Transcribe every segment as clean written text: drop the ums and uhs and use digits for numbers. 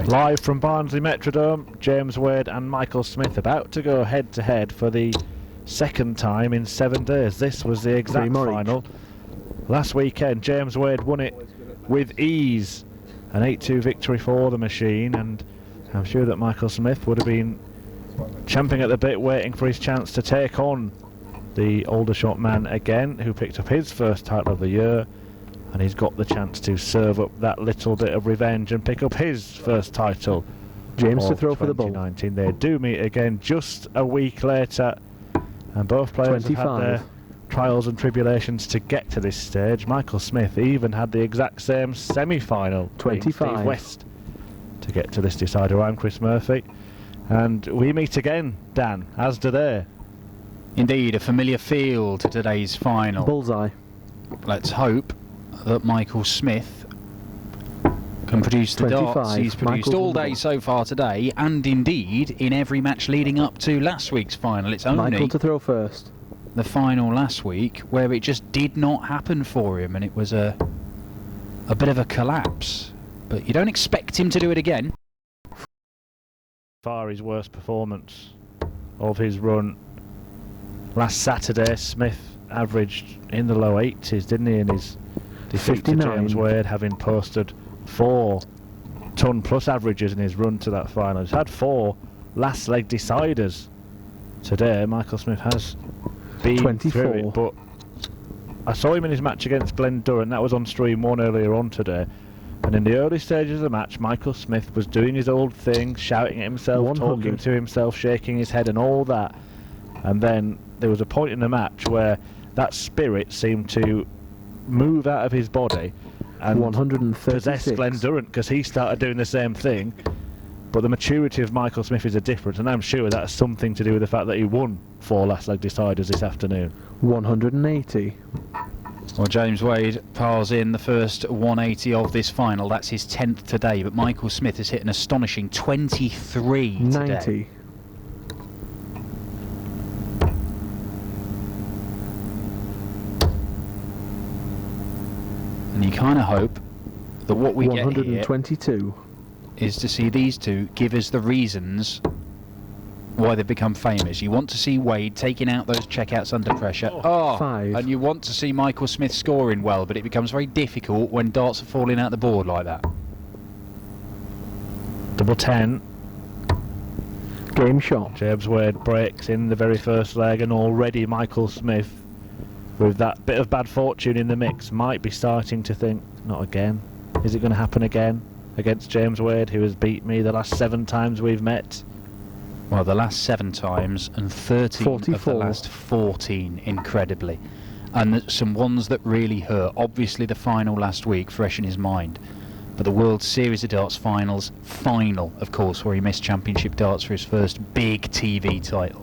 Live from Barnsley Metrodome, James Wade and Michael Smith about to go head to head for the second time in 7 days. This was the exact final. Last weekend James Wade won it with ease. An 8-2 victory for the machine, and I'm sure that Michael Smith would have been champing at the bit waiting for his chance to take on the Aldershot man again, who picked up his first title of the year, and he's got the chance to serve up that little bit of revenge and pick up his first title. James to throw for the ball. They do meet again just a week later, and both players 25. Have had their trials and tribulations to get to this stage. Michael Smith even had the exact same semi-final, 25. Steve West, to get to this decider. I'm Chris Murphy, and we meet again, Dan, as do they. Indeed, a familiar feel to today's final. Bullseye. Let's hope that Michael Smith can produce the 25. darts he's produced all day so far today, and indeed in every match leading up to last week's final. It's only Michael to throw first. The final last week where it just did not happen for him, and it was a bit of a collapse. But you don't expect him to do it again. Far his worst performance of his run. Last Saturday, Smith averaged in the low 80s, didn't he, in his defeat to James Wade, having posted 4 ton-plus averages in his run to that final. He's had 4 last leg deciders today. Michael Smith has been 24. through it, but I saw him in his match against Glen Durrant. That was on stream 1 earlier on today, and in the early stages of the match Michael Smith was doing his old thing, shouting at himself, 100. talking to himself, shaking his head and all that, and then there was a point in the match where that spirit seemed to move out of his body and 136. possess Glen Durrant, because he started doing the same thing. But the maturity of Michael Smith is a difference, and I'm sure that has something to do with the fact that he won 4 last leg deciders this afternoon. 180. Well, James Wade piles in the first 180 of this final. That's his 10th today, but Michael Smith has hit an astonishing 23 today. 90. And you kind of hope that what we get here 122. is to see these two give us the reasons why they've become famous. You want to see Wade taking out those checkouts under pressure. 5. And you want to see Michael Smith scoring well, but it becomes very difficult when darts are falling out the board like that. Double 10. Game shot. James Wade breaks in the very first leg, and already Michael Smith, with that bit of bad fortune in the mix, might be starting to think, not again. Is it going to happen again against James Wade, who has beat me the last 7 times we've met? Well, the last 7 times, and 13 44. of the last 14, incredibly. And some ones that really hurt. Obviously the final last week, fresh in his mind. But the World Series of Darts finals, final, of course, where he missed Championship Darts for his first big TV title.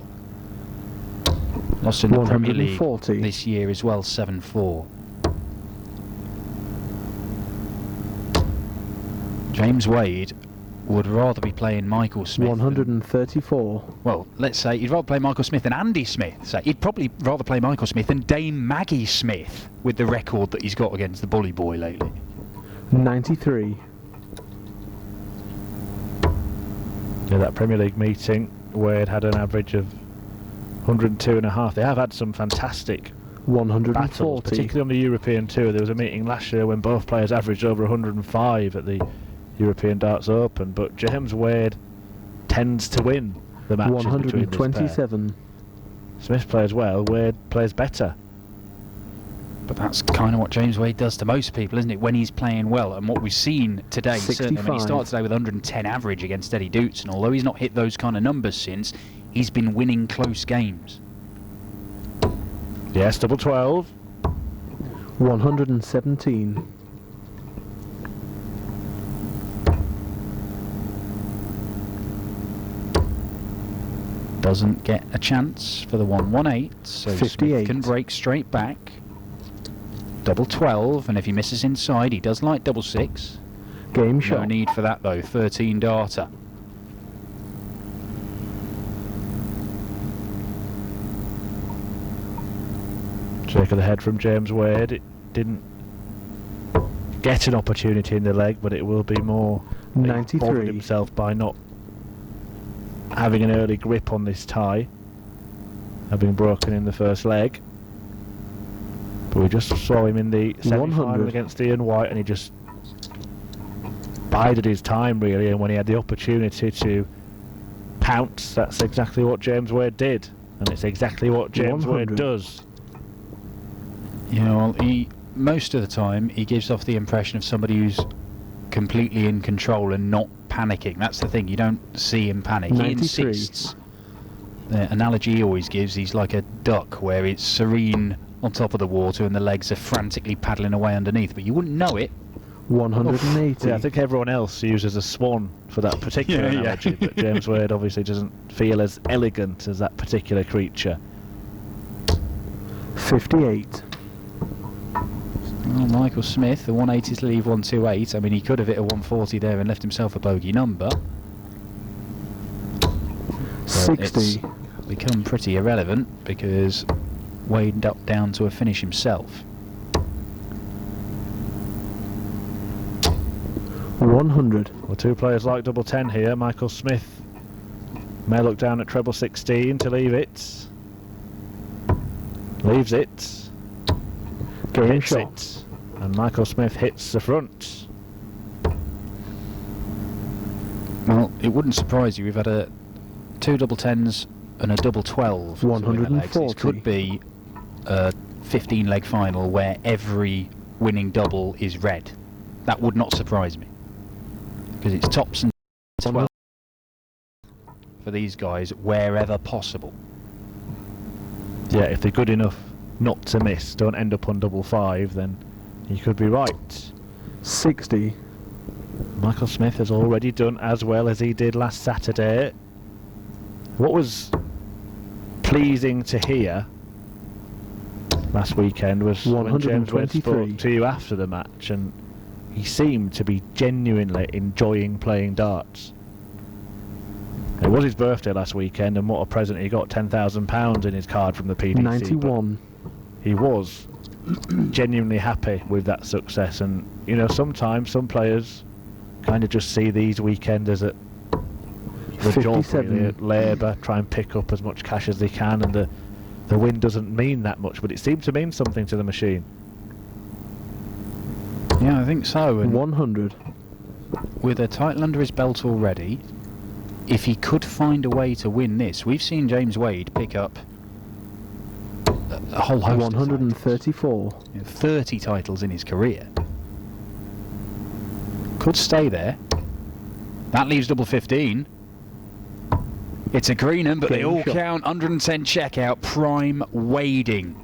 Lost in the Premier League this year as well, 7-4. James Wade would rather be playing Michael Smith 134. Well, let's say he'd rather play Michael Smith than Andy Smith. So he'd probably rather play Michael Smith than Dame Maggie Smith, with the record that he's got against the Bully Boy lately. 93. Yeah, that Premier League meeting, Wade had an average of 102.5. They have had some fantastic 140. battles, particularly on the European Tour. There was a meeting last year when both players averaged over 105 at the European Darts Open, but James Wade tends to win the matches 127. Smith plays well, Wade plays better. But that's kind of what James Wade does to most people, isn't it? When he's playing well, and what we've seen today, 65. certainly when he started today with 110 average against Eddie Dutton, although he's not hit those kind of numbers since, he's been winning close games. Yes, double 12. 117. Doesn't get a chance for the 118, so 58. Smith can break straight back. Double 12, and if he misses inside, he does like double 6. Game No shot. need for that though, 13 darter. Shake of the head from James Wade. It didn't get an opportunity in the leg, but it will be more He 93. bothered himself by not having an early grip on this tie, having broken in the first leg. But we just saw him in the semi-final 100. against Ian White, and he just bided his time really, and when he had the opportunity to pounce, that's exactly what James Wade did, and it's exactly what James 100. Wade does. Yeah, well, most of the time he gives off the impression of somebody who's completely in control and not panicking. That's the thing, you don't see him panic. 93. He insists. The analogy he always gives, he's like a duck where it's serene on top of the water and the legs are frantically paddling away underneath, but you wouldn't know it. 180. Yeah, I think everyone else uses a swan for that particular analogy, but James Wade obviously doesn't feel as elegant as that particular creature. 58. Well, Michael Smith, the 180 to leave 128. I mean, he could have hit a 140 there and left himself a bogey number. 60. It's become pretty irrelevant because Wade up down to a finish himself. 100. Well, two players like double 10 here. Michael Smith may look down at treble 16 to leave it. Leaves it. Game Hits shot. it. And Michael Smith hits the front. Well, it wouldn't surprise you. We've had two double 10s and a double 12. to win the legs. 140. It could be a 15-leg final where every winning double is red. That would not surprise me. Because it's tops and 12 for these guys wherever possible. Yeah, if they're good enough not to miss, don't end up on double 5, then you could be right. 60. Michael Smith has already done as well as he did last Saturday. What was pleasing to hear last weekend was when James Wade 123. spoke to you after the match, and he seemed to be genuinely enjoying playing darts. It was his birthday last weekend, and what a present he got, £10,000 in his card from the PDC. 91. He was genuinely happy with that success, and you know, sometimes some players kind of just see these weekenders at the job, 57. really, at labour, try and pick up as much cash as they can, and the win doesn't mean that much, but it seemed to mean something to the machine. Yeah, I think so. And 100. with a title under his belt already, if he could find a way to win this, we've seen James Wade pick up a whole host 134. of titles, 30 titles in his career. Could stay there. That leaves double 15. It's a greenham, but they Game all shot. count. 110 checkout, prime wading.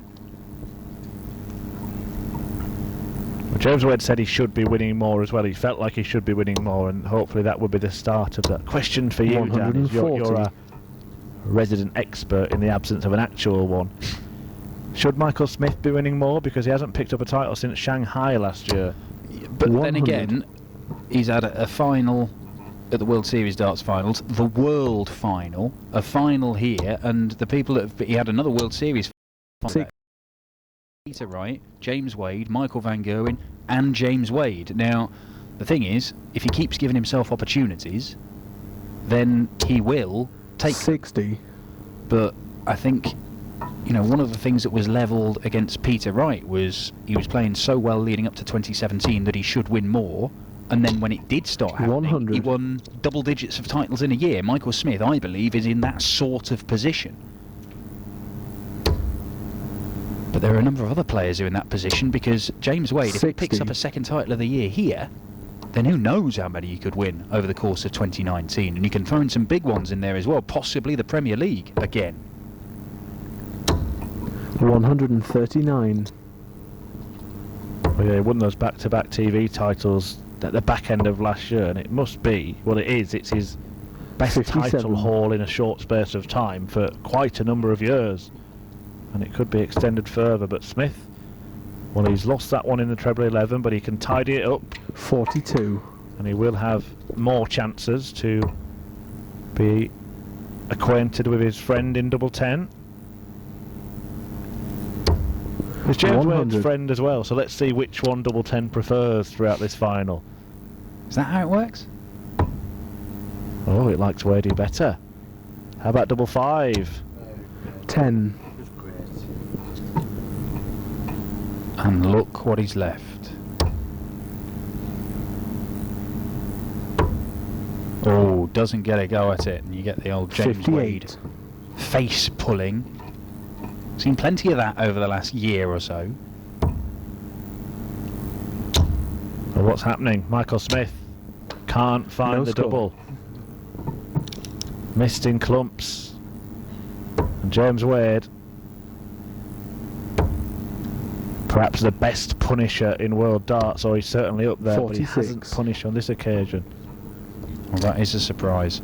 Well, James Wade said he should be winning more as well. He felt like he should be winning more, and hopefully that would be the start of that. Question for you, Dan, is you're 140. a resident expert in the absence of an actual one. Should Michael Smith be winning more, because he hasn't picked up a title since Shanghai last year? But 100. then again, he's had a final at the World Series darts finals, the World Final, a final here, and the people that he had another World Series final. Six. Peter Wright, James Wade, Michael Van Gerwen, and James Wade. Now, the thing is, if he keeps giving himself opportunities, then he will take them. 60. But I think, you know, one of the things that was levelled against Peter Wright was he was playing so well leading up to 2017 that he should win more, and then when it did start happening, 100. he won double digits of titles in a year. Michael Smith, I believe, is in that sort of position. But there are a number of other players who are in that position, because James Wade, if he picks 60. up a second title of the year here, then who knows how many he could win over the course of 2019. And you can throw in some big ones in there as well, possibly the Premier League again. 139. Well, yeah, he won those back-to-back TV titles at the back end of last year, and it must be, well, it's his best 57. title haul in a short space of time for quite a number of years, and it could be extended further. But Smith, well, he's lost that one in the treble 11, but he can tidy it up, 42. and he will have more chances to be acquainted with his friend in double 10. It's James 100. Wade's friend as well, so let's see which one double 10 prefers throughout this final. Is that how it works? Oh, it likes Wadey better. How about double 5? 10. And look what he's left. Oh, doesn't get a go at it, and you get the old James 58. Wade face pulling. Seen plenty of that over the last year or so. Well, what's happening? Michael Smith can't find No the score. double. Missed in clumps. And James Wade, perhaps the best punisher in world darts, or he's certainly up there, but he 46. hasn't punished on this occasion. Well, that is a surprise.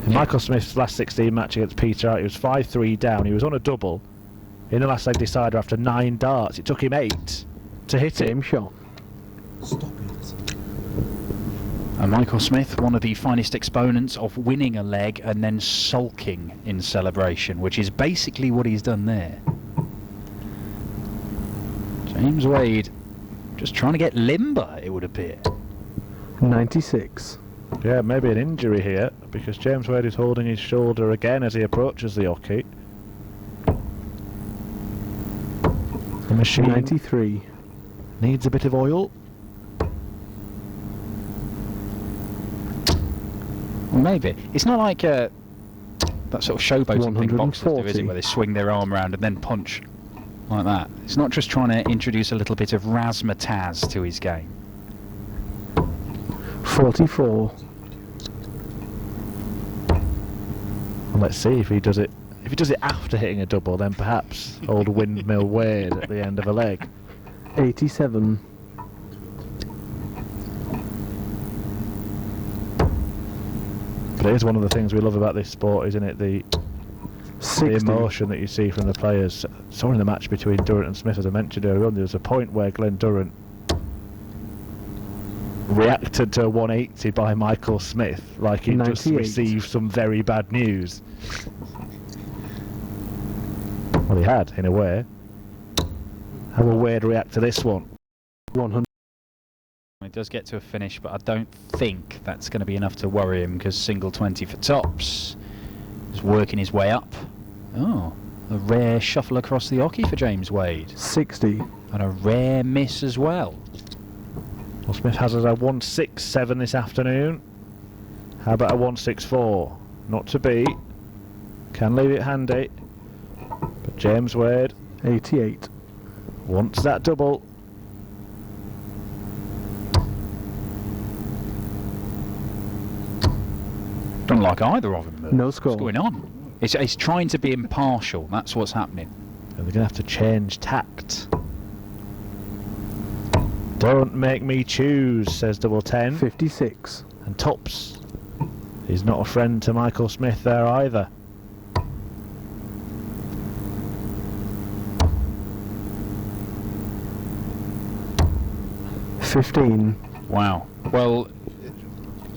In Michael Smith's last 16 match against Peter Wright, he was 5-3 down. He was on a double in the last leg decider after 9 darts. It took him 8 to hit it. Game shot. Stop it. And Michael Smith, one of the finest exponents of winning a leg and then sulking in celebration, which is basically what he's done there. James Wade just trying to get limber, it would appear. 96. Yeah, maybe an injury here, because James Wade is holding his shoulder again as he approaches the hockey. The machine 93. needs a bit of oil. Well, maybe. It's not like that sort of showboating thing boxers do, is it, 140. where they swing their arm around and then punch like that. It's not just trying to introduce a little bit of razzmatazz to his game. 44. And let's see if he does it. If he does it after hitting a double, then perhaps old Windmill Wade at the end of a leg. 87. But it is one of the things we love about this sport, isn't it? The 60. emotion that you see from the players. Saw in the match between Durrant and Smith, as I mentioned earlier on, there was a point where Glenn Durrant reacted to a 180 by Michael Smith like he'd just 98. received some very bad news. Well, he had, in a way. How will Wade react to this one? 100. It does get to a finish, but I don't think that's going to be enough to worry him, because single 20 for tops is working his way up. Oh, a rare shuffle across the hockey for James Wade, 60. and a rare miss as well. Well, Smith has us a 167 this afternoon. How about a 164? Not to beat. Can leave it handy. But James Wade 88. wants that double. Don't like either of them. No score. What's going on? It's trying to be impartial. That's what's happening. And they're going to have to change tact. Don't make me choose, says double 10. 56. And tops. He's not a friend to Michael Smith there either. $15. Wow. Well,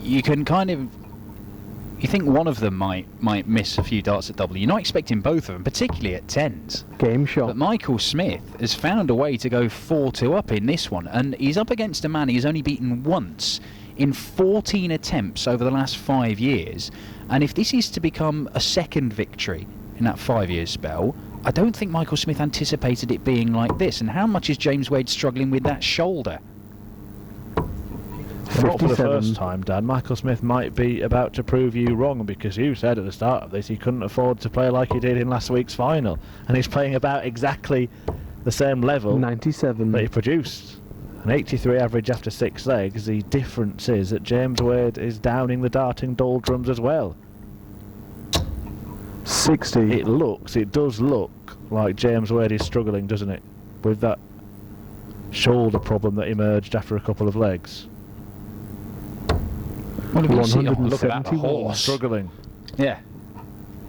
you can kind of... You think one of them might miss a few darts at double. You're not expecting both of them, particularly at tens. Game shot. But Michael Smith has found a way to go 4-2 up in this one, and he's up against a man he's only beaten once in 14 attempts over the last 5 years. And if this is to become a second victory in that 5-year spell, I don't think Michael Smith anticipated it being like this. And how much is James Wade struggling with that shoulder? Not for the 57. first time, Dan. Michael Smith might be about to prove you wrong, because you said at the start of this he couldn't afford to play like he did in last week's final, and he's playing about exactly the same level 97. that he produced. An 83 average after 6 legs. The difference is that James Wade is downing the darting doldrums as well. 60. It does look like James Wade is struggling, doesn't it, with that shoulder problem that emerged after a couple of legs. Well, if you see- oh, look at that 171. horse. Struggling. Yeah.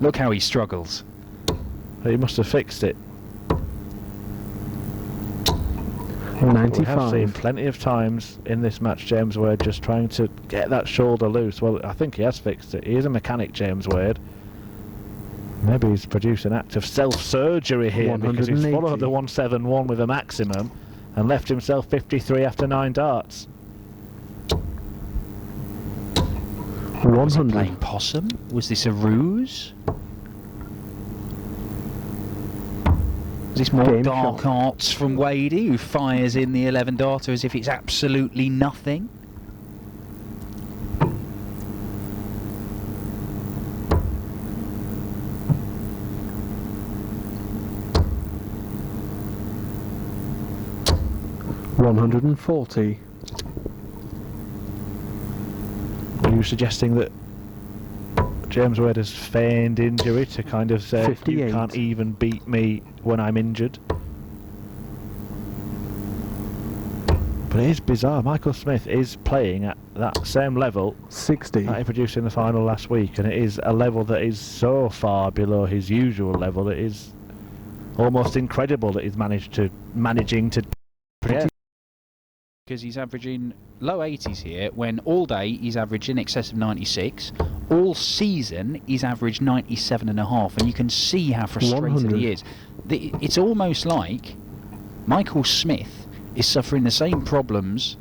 Look how he struggles. He must have fixed it. We have seen 95. plenty of times in this match James Wade just trying to get that shoulder loose. Well, I think he has fixed it. He is a mechanic, James Wade. Maybe he's produced an act of self-surgery here, because he's 180. followed the 171 with a maximum and left himself 53 after 9 darts. Was he 100. playing possum? Was this a ruse? Is this more Game dark shot. arts from Wadey, who fires in the 11 darter as if it's absolutely nothing? $140. Are you suggesting that James Wade has feigned injury to kind of say 58. you can't even beat me when I'm injured? But it is bizarre. Michael Smith is playing at that same level 60. that he produced in the final last week, and it is a level that is so far below his usual level that is almost incredible that he's managing to create. Because he's averaging low 80s here, when all day he's averaged in excess of 96. All season he's averaged 97.5, and you can see how frustrated 100. he is. It's almost like Michael Smith is suffering the same problems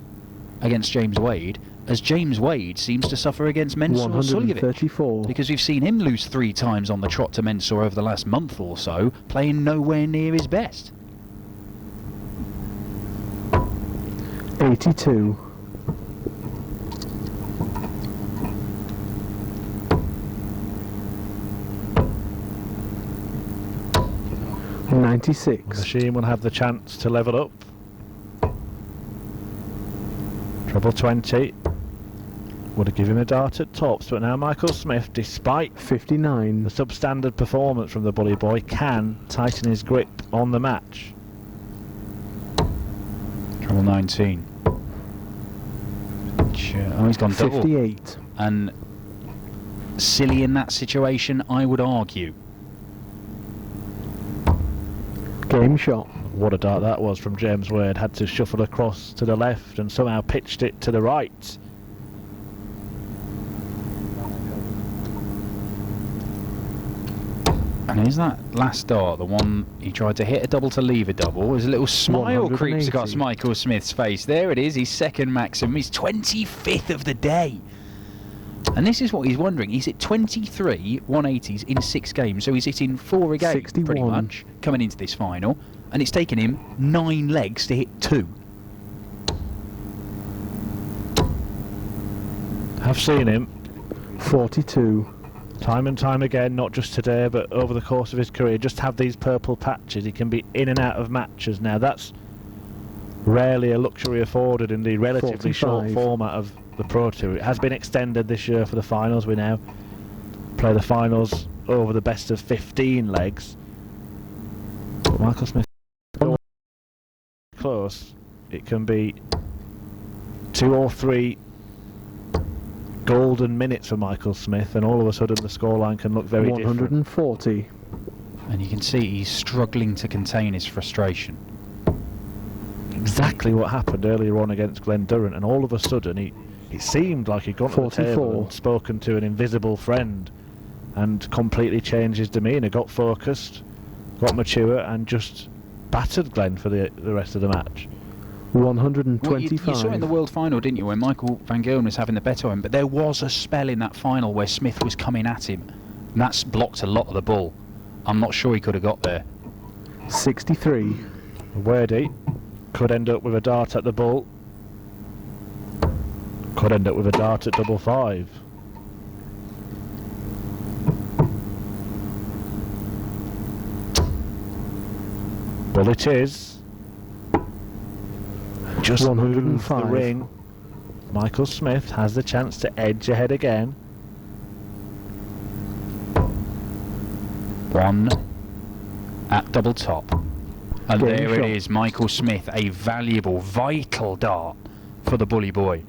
against James Wade as James Wade seems to suffer against Mensur Suljovic. 134. Because we've seen him lose 3 times on the trot to Mensur over the last month or so, playing nowhere near his best. 82. The 96. machine will have the chance to level up. Treble 20. Would have given him a dart at tops, but now Michael Smith, despite the 59. substandard performance from the Bully Boy, can tighten his grip on the match. Treble 19. Oh, he's gone double. 58. And silly in that situation, I would argue. Game shot. What a dart that was from James Wade. Had to shuffle across to the left and somehow pitched it to the right. And is that last dart the one he tried to hit a double to leave a double? There's a little smile creeps across 180. Michael Smith's face. There it is, his second maximum. He's 25th of the day. And this is what he's wondering. He's hit 23 180s in 6 games. So he's hitting 4 a game, 61. pretty much, coming into this final. And it's taken him 9 legs to hit 2. Have seen him 42. time and time again, not just today but over the course of his career, just have these purple patches. He can be in and out of matches. Now that's rarely a luxury afforded in the relatively 45. short format of the Pro Tour. It has been extended this year for the finals. We now play the finals over the best of 15 legs. But Michael Smith close. It can be 2 or 3 golden minutes for Michael Smith, and all of a sudden the scoreline can look very different. 140. And you can see he's struggling to contain his frustration. Exactly what happened earlier on against Glen Durrant, and all of a sudden it seemed like he'd gone to the table 44. and spoken to an invisible friend and completely changed his demeanour, got focused, got mature, and just battered Glen for the rest of the match. 125. Well, you saw it in the World Final, didn't you, when Michael van Gerwen was having the better on him, but there was a spell in that final where Smith was coming at him, and that's blocked a lot of the ball. I'm not sure he could have got there. 63. Wadey could end up with a dart at the bull, could end up with a dart at double 5. Well, it is. Just moved the 105. ring. Michael Smith has the chance to edge ahead again. 1 at double top. And Game there shot. it is, Michael Smith, a valuable, vital dart for the Bully Boy,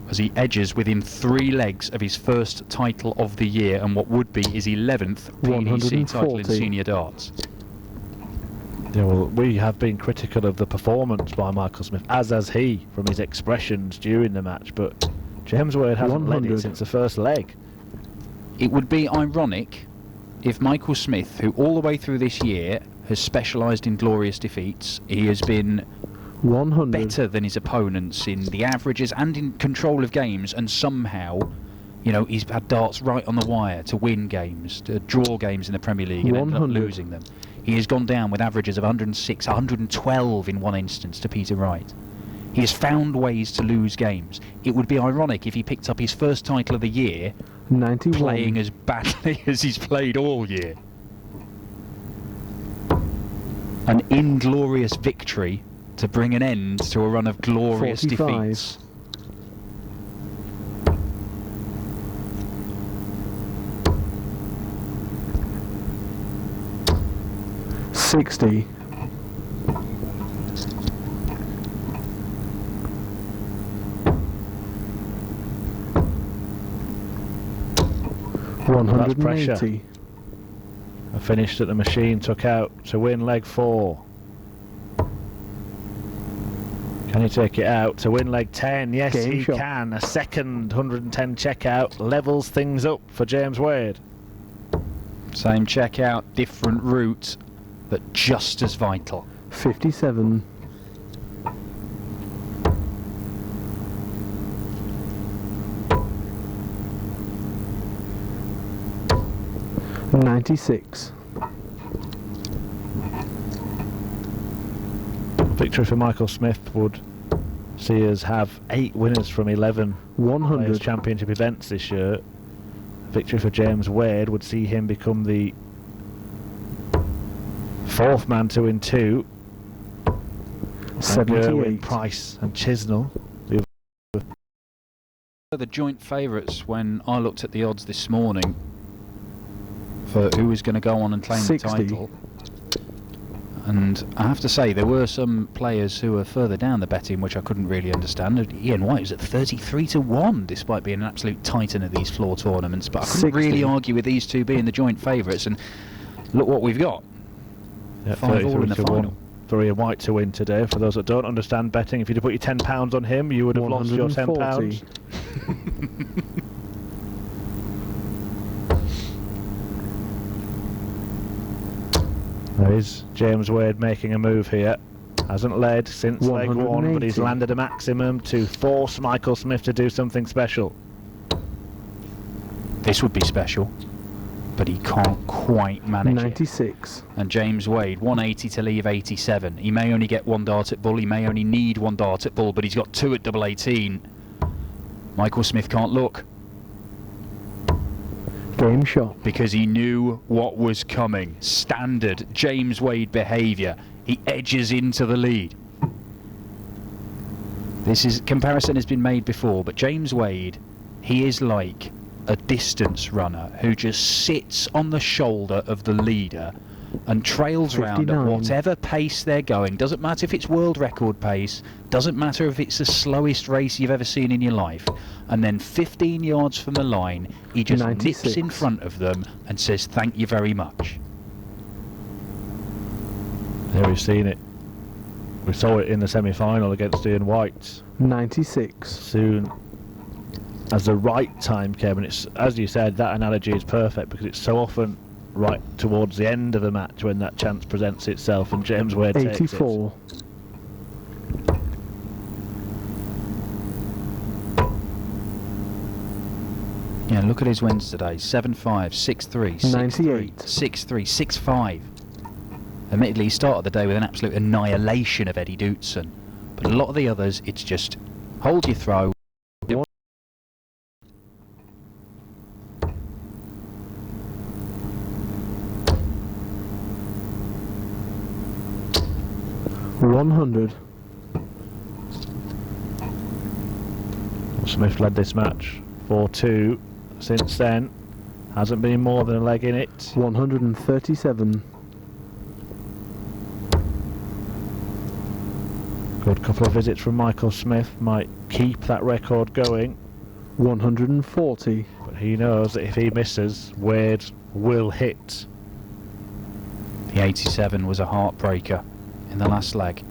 as he edges within 3 legs of his first title of the year and what would be his 11th PDC title in 140. senior darts. Yeah, well, we have been critical of the performance by Michael Smith, as has he, from his expressions during the match, but James Wade hasn't led it 100. since the first leg. It would be ironic if Michael Smith, who all the way through this year has specialised in glorious defeats, he has been 100. better than his opponents in the averages and in control of games, and somehow You know, he's had darts right on the wire to win games, to draw games in the Premier League and ended up losing them. He has gone down with averages of 106, 112 in one instance to Peter Wright. He has found ways to lose games. It would be ironic if he picked up his first title of the year 91. playing as badly as he's played all year. An inglorious victory to bring an end to a run of glorious 45. defeats. $60. That's pressure. $180. I finished at the machine, took out to win leg 4. Can he take it out to win leg 10? Yes, Game he shot. can. A second 110 checkout levels things up for James Wade. Same checkout, different route, but just as vital. 57. $96. Victory for Michael Smith would see us have 8 winners from 11 Players 100. Championship events this year. Victory for James Wade would see him become the 4th man to win 2. Gerwin, 78. Price and Chisnell. The joint favourites when I looked at the odds this morning for who was going to go on and claim 60. the title. And I have to say, there were some players who were further down the betting which I couldn't really understand. Ian White was at 33-1 despite being an absolute titan of these floor tournaments, but I couldn't 60. really argue with these two being the joint favourites, and look what we've got. Yeah, 5 all in the 33-1 final. for Ian White to win today. For those that don't understand betting, if you'd have put your £10 on him, you would have lost your £10. 140. There is James Wade making a move here. Hasn't led since leg 1, but he's 180. landed a maximum to force Michael Smith to do something special. This would be special, but he can't quite manage it. 96. And James Wade, 180 to leave 87. He may only get 1 dart at bull, he may only need 1 dart at bull, but he's got 2 at double 18. Michael Smith can't look Game shot. because he knew what was coming. Standard James Wade behaviour. He edges into the lead. Comparison has been made before, but James Wade, he is like a distance runner who just sits on the shoulder of the leader and trails round at 59. whatever pace they're going. Doesn't matter if it's world record pace, doesn't matter if it's the slowest race you've ever seen in your life. And then 15 yards from the line, he just 96. nips in front of them and says, "Thank you very much." There we've seen it. We saw it in the semi-final against Ian White. 96. Soon as the right time came, and it's, as you said, that analogy is perfect because it's so often right towards the end of the match when that chance presents itself, and James Wade takes it. 84. Yeah, look at his wins today. 7-5, 6-3, 6-3, 98. 6-3, 6-5. Admittedly, he started the day with an absolute annihilation of Eddie Dootson. But a lot of the others, it's just hold your throw. $100. Smith led this match 4-2 since then. Hasn't been more than a leg in it. 137. Good couple of visits from Michael Smith might keep that record going, 140. but he knows that if he misses, Wade will hit. The 87 was a heartbreaker in the last leg.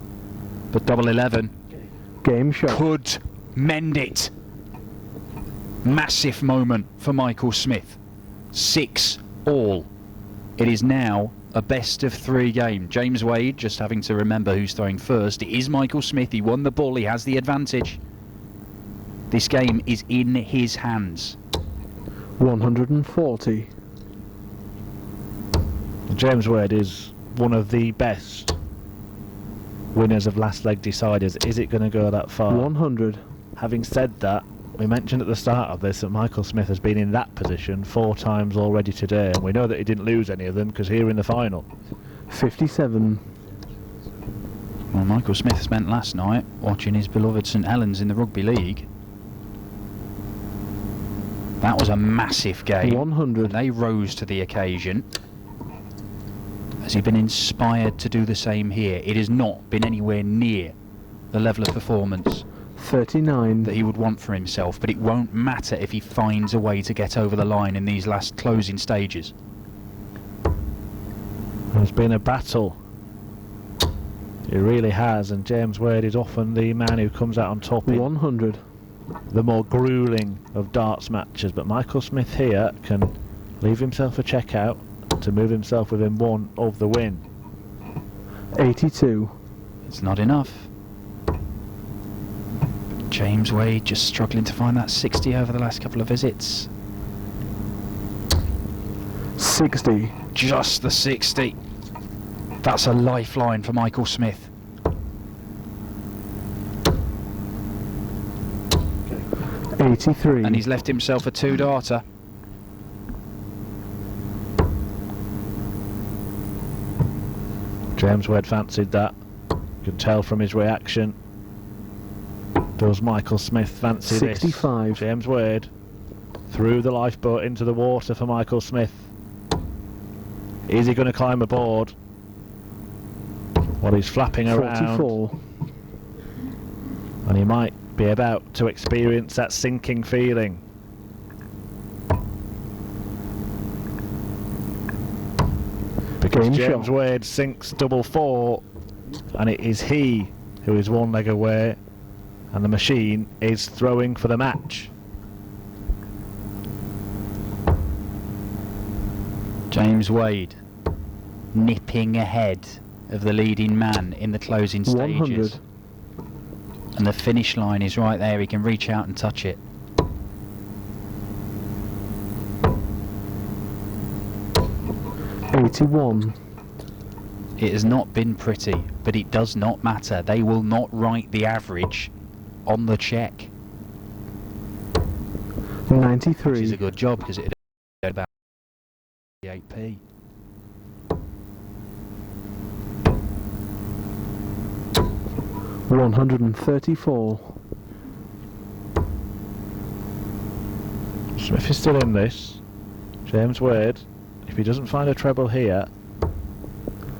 But double 11 Game shot. could mend it. Massive moment for Michael Smith. 6-all. It is now a best of 3 game. James Wade just having to remember who's throwing first. It is Michael Smith. He won the ball. He has the advantage. This game is in his hands. 140. James Wade is one of the best winners of last leg deciders. Is it going to go that far? 100. Having said that, we mentioned at the start of this that Michael Smith has been in that position 4 times already today, and we know that he didn't lose any of them because here in the final. 57. Well, Michael Smith spent last night watching his beloved St Helens in the Rugby League. That was a massive game. 100. And they rose to the occasion. Has he been inspired to do the same here? It has not been anywhere near the level of performance 39. that he would want for himself, but it won't matter if he finds a way to get over the line in these last closing stages. There's been a battle. It really has, and James Wade is often the man who comes out on top in 100. the more gruelling of darts matches, but Michael Smith here can leave himself a check out to move himself within 1 of the win. 82. It's not enough. James Wade just struggling to find that 60 over the last couple of visits. 60. Just the 60. That's a lifeline for Michael Smith. 83. And he's left himself a 2-darter. James Wade fancied that. You can tell from his reaction. Does Michael Smith fancy 65. this? James Wade threw the lifeboat into the water for Michael Smith. Is he going to climb aboard? Well, he's flapping around. 44. And he might be about to experience that sinking feeling. Because Game James shot. Wade sinks double 4, and it is he who is 1 leg away, and the machine is throwing for the match. James Wade nipping ahead of the leading man in the closing stages. 100. And the finish line is right there, he can reach out and touch it. '81. It has not been pretty, but it does not matter. They will not write the average on the check. 93. Which is a good job because it had about 8p. $134. Smith is still in this. James Wade, if he doesn't find a treble here,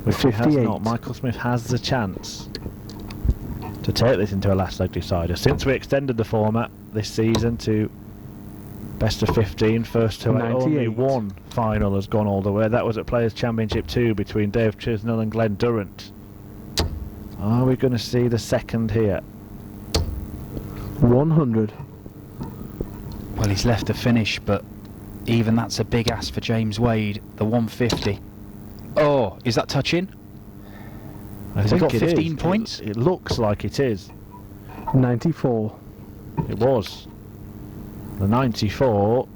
which he has 58. not, Michael Smith has the chance to take this into a last leg decider. Since we extended the format this season to best of 15, first to 8, only 98. one final has gone all the way. That was at Players Championship 2 between Dave Chisnell and Glenn Durrant. Are we going to see the second here? 100. Well, he's left to finish, but even that's a big ask for James Wade. The 150. Oh, is that touching? I Has he think got it 15 is. points? It looks like it is. 94. It was. The 94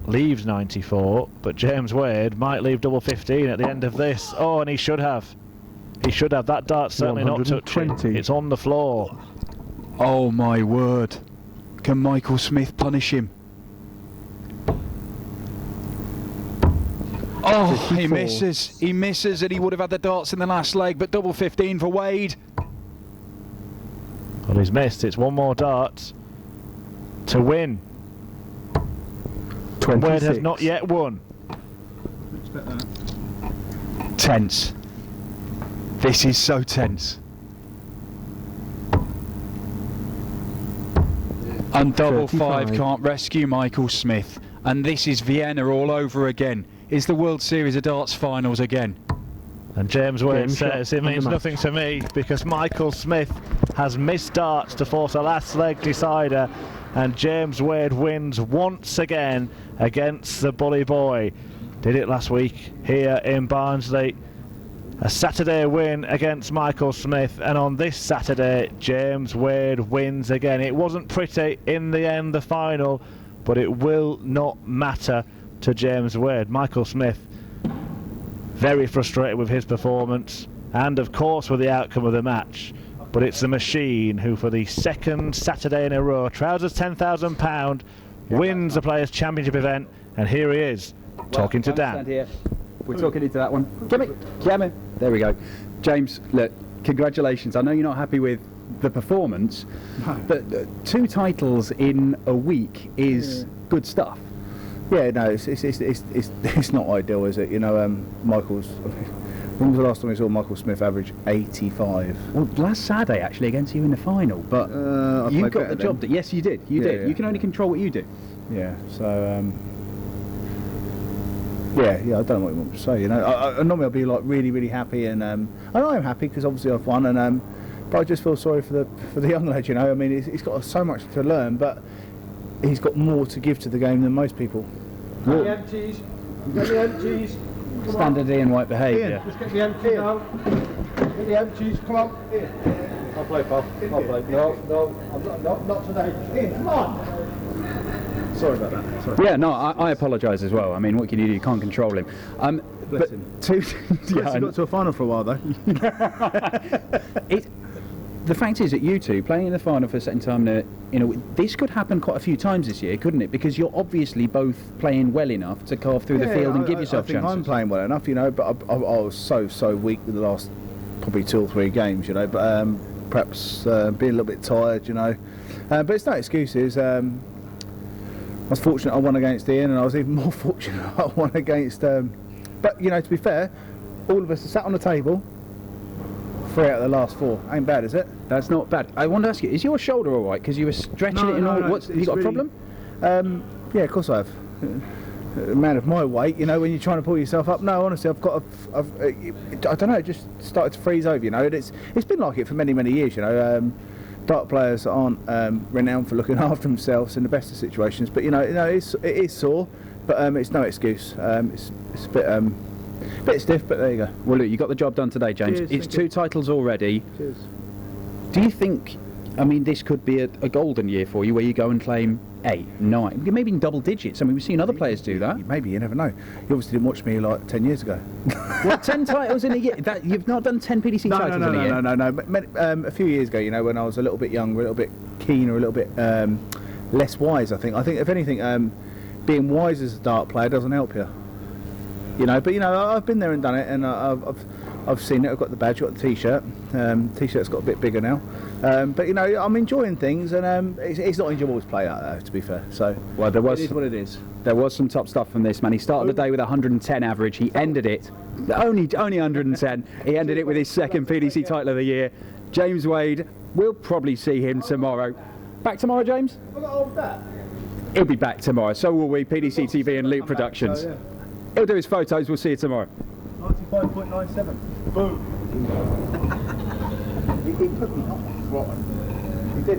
leaves 94, but James Wade might leave double 15 at the end of this. Oh, and he should have. He should have. That dart's certainly not touching. 120. It's on the floor. Oh my word. Can Michael Smith punish him? Oh, he 54. misses. He misses, and he would have had the darts in the last leg, but double 15 for Wade. Well, he's missed. It's one more dart to win. 26. Wade has not yet won. Tense. This is so tense. And double 5 35. can't rescue Michael Smith. And this is Vienna all over again. It's the World Series of Darts finals again. And James Wade Game shot says it of the means match. nothing to me because Michael Smith has missed darts to force a last leg decider, and James Wade wins once again against the Bully Boy. Did it last week here in Barnsley. A Saturday win against Michael Smith, and on this Saturday James Wade wins again. It wasn't pretty in the end, the final, but it will not matter to James Wade. Michael Smith very frustrated with his performance and of course with the outcome of the match, but it's the Machine who for the second Saturday in a row, Trousers £10,000, wins the Players' Championship event, and here he is talking to Dan. Here. We're talking into that one. Come in. There we go. James, look, congratulations. I know you're not happy with the performance, but 2 titles in a week is good stuff. Yeah, no, it's not ideal, is it? You know, Michael's. When was the last time we saw Michael Smith average 85? Well, last Saturday actually against you in the final, but you got the job. Yes, you did. You did. You can only control what you do. Yeah. So. Yeah, I don't know what you want to say. You know, I normally I'll be like really happy, and I am happy because obviously I've won, and but I just feel sorry for the young lad. You know, I mean, he's got so much to learn, but he's got more to give to the game than most people. Get the empties. Get the empties. Standard Ian White behaviour. Just get the empties now. Get the empties. Come on. Ian. I'll play, pal. I'll play. No, not today. Ian, come on. Sorry about that. Sorry. Yeah, no, I apologise as well. I mean, what can you do? You can't control him. Bless him. He got to a final for a while though. The fact is that you two playing in the final for the second time this could happen quite a few times this year, couldn't it? Because you're obviously both playing well enough to carve through the field and give yourself I think chances. I'm playing well enough, you know, but I was so weak with the last probably 2 or 3 games, you know. But perhaps being a little bit tired, you know. But it's no excuses. I was fortunate I won against Ian, and I was even more fortunate I won against. But you know, to be fair, all of us are sat on the table. 3 out of the last 4. Ain't bad, is it? That's not bad. I want to ask you, is your shoulder all right? Because you were stretching it and all. Have you got a problem? Yeah, of course I have. A man of my weight, you know, when you're trying to pull yourself up. No, honestly, I don't know. It just started to freeze over, you know. And it's been like it for many years, you know. Dart players aren't renowned for looking after themselves in the best of situations, but you know, it is sore, but it's no excuse. It's a bit stiff, but there you go. Well, look, you got the job done today, James. Cheers, it's 2 titles already. Cheers. Do you think, I mean, this could be a golden year for you where you go and claim 8, 9, maybe in double digits? I mean, we've seen other players do that. Maybe, you never know. You obviously didn't watch me like 10 years ago. What, 10 titles in a year? You've not done 10 PDC titles in a year? No. A few years ago, you know, when I was a little bit younger, a little bit keener, a little bit less wise, I think. I think, if anything, being wise as a dart player doesn't help you. You know, but you know, I've been there and done it, and I've seen it. I've got the badge, got the T-shirt. T-shirt's got a bit bigger now, but you know, I'm enjoying things, and it's not enjoyable to play that though, to be fair. So, well, it is what it is. There was some top stuff from this man. He started the day with 110 average. He ended it only 110. He ended it with his second PDC title of the year. James Wade. We'll probably see him tomorrow. Back tomorrow, James? He'll be back tomorrow. So will we. PDC TV and Loop Productions. He'll do his photos. We'll see you tomorrow. 95.97. Boom. He put me on. He did.